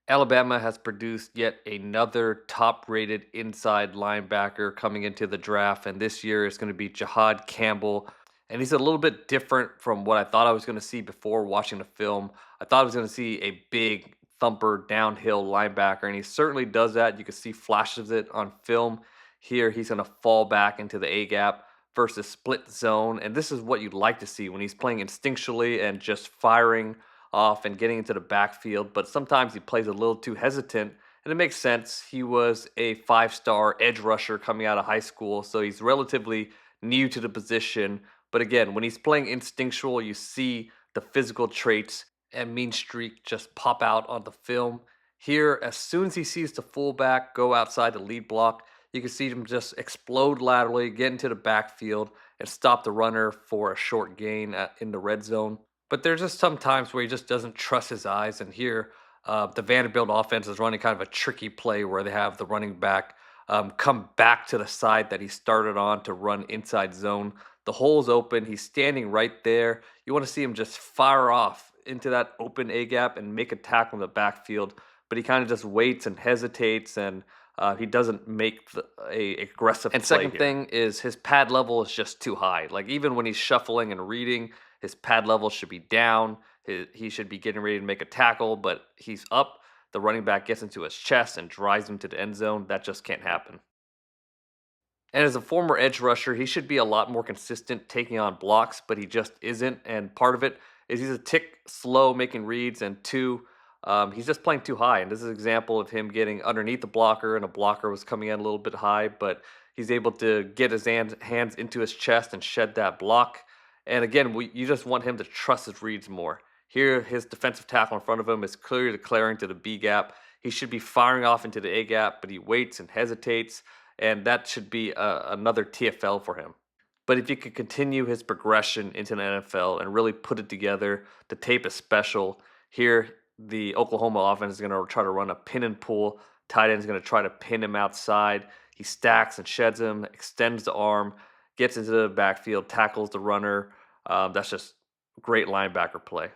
Alabama has produced yet another top-rated inside linebacker coming into the draft, and this year is going to be Jihaad Campbell. And he's a little bit different from what I thought I was going to see before watching the film. I thought I was going to see a big thumper downhill linebacker, and he certainly does that. You can see flashes of it on film. Here, he's going to fall back into the A gap versus split zone, and this is what you'd like to see when he's playing instinctually and just firing off and getting into the backfield, but sometimes he plays a little too hesitant, and it makes sense. He was a five-star edge rusher coming out of high school, so he's relatively new to the position. But again, when he's playing instinctual, you see the physical traits and mean streak just pop out on the film. Here, as soon as he sees the fullback go outside the lead block, you can see him just explode laterally, get into the backfield, and stop the runner for a short gain in the red zone. But there's just some times where he just doesn't trust his eyes. And here, the Vanderbilt offense is running kind of a tricky play where they have the running back come back to the side that he started on to run inside zone. The hole's open. He's standing right there. You want to see him just fire off into that open A gap and make a tackle in the backfield. But he kind of just waits and hesitates, and he doesn't make a aggressive And play second here. thing is his pad level is just too high. Like even when he's shuffling and reading, his pad level should be down. He should be getting ready to make a tackle, but he's up. The running back gets into his chest and drives him to the end zone. That just can't happen. And as a former edge rusher, he should be a lot more consistent taking on blocks, but he just isn't. And part of it is he's a tick slow making reads, and two, he's just playing too high. And this is an example of him getting underneath the blocker, and a blocker was coming in a little bit high, but he's able to get his hands into his chest and shed that block. And again, you just want him to trust his reads more. Here, his defensive tackle in front of him is clearly declaring to the B gap. He should be firing off into the A gap, but he waits and hesitates, and that should be another TFL for him. But if he could continue his progression into the NFL and really put it together, the tape is special. Here, the Oklahoma offense is going to try to run a pin and pull. Tight end is going to try to pin him outside. He stacks and sheds him, extends the arm, gets into the backfield, tackles the runner. That's just great linebacker play.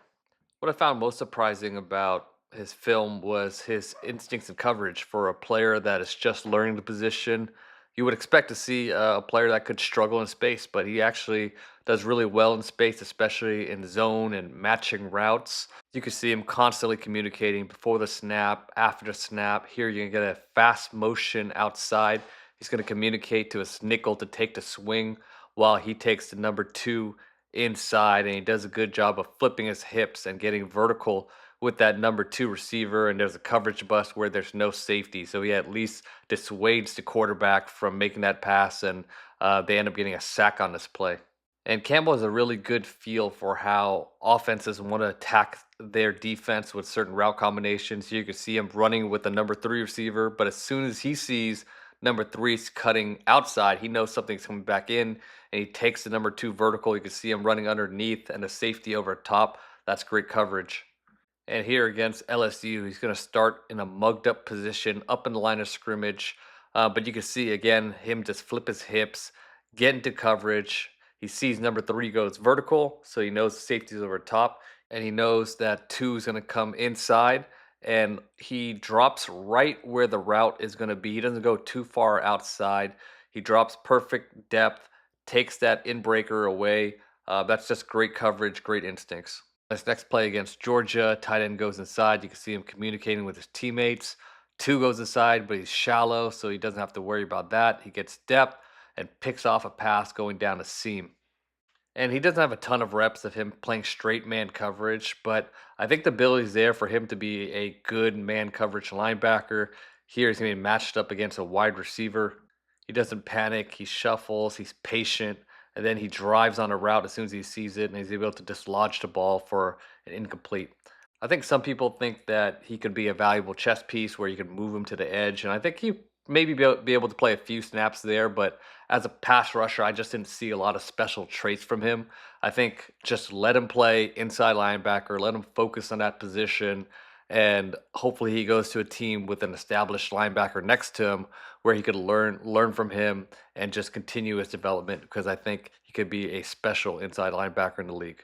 What I found most surprising about his film was his instincts and coverage for a player that is just learning the position. You would expect to see a player that could struggle in space, but he actually does really well in space, especially in zone and matching routes. You can see him constantly communicating before the snap, after the snap. Here you can get a fast motion outside. He's going to communicate to his nickel to take the swing while he takes the number two inside, and he does a good job of flipping his hips and getting vertical with that number two receiver. And there's a coverage bust where there's no safety, so he at least dissuades the quarterback from making that pass, and they end up getting a sack on this play. And Campbell has a really good feel for how offenses want to attack their defense with certain route combinations. You can see him running with the number three receiver, but as soon as he sees number three's cutting outside, he knows something's coming back in, and he takes the number two vertical. You can see him running underneath and a safety over top. That's great coverage. And here against LSU, he's going to start in a mugged up position up in the line of scrimmage. But you can see again him just flip his hips, get into coverage. He sees number three goes vertical, so he knows the safety's over top, and he knows that two is going to come inside, and he drops right where the route is going to be. He doesn't go too far outside. He drops perfect depth, takes that inbreaker away. That's just great coverage, great instincts. This next play against Georgia, tight end goes inside. You can see him communicating with his teammates. Two goes inside, but he's shallow, so he doesn't have to worry about that. He gets depth and picks off a pass going down a seam. And he doesn't have a ton of reps of him playing straight man coverage, but I think the ability is there for him to be a good man coverage linebacker. Here he's going to be matched up against a wide receiver. He doesn't panic, he shuffles, he's patient, and then he drives on a route as soon as he sees it, and he's able to dislodge the ball for an incomplete. I think some people think that he could be a valuable chess piece where you can move him to the edge, and I think he maybe be able to play a few snaps there, but as a pass rusher, I just didn't see a lot of special traits from him. I think just let him play inside linebacker, let him focus on that position, and hopefully he goes to a team with an established linebacker next to him where he could learn from him and just continue his development, because I think he could be a special inside linebacker in the league.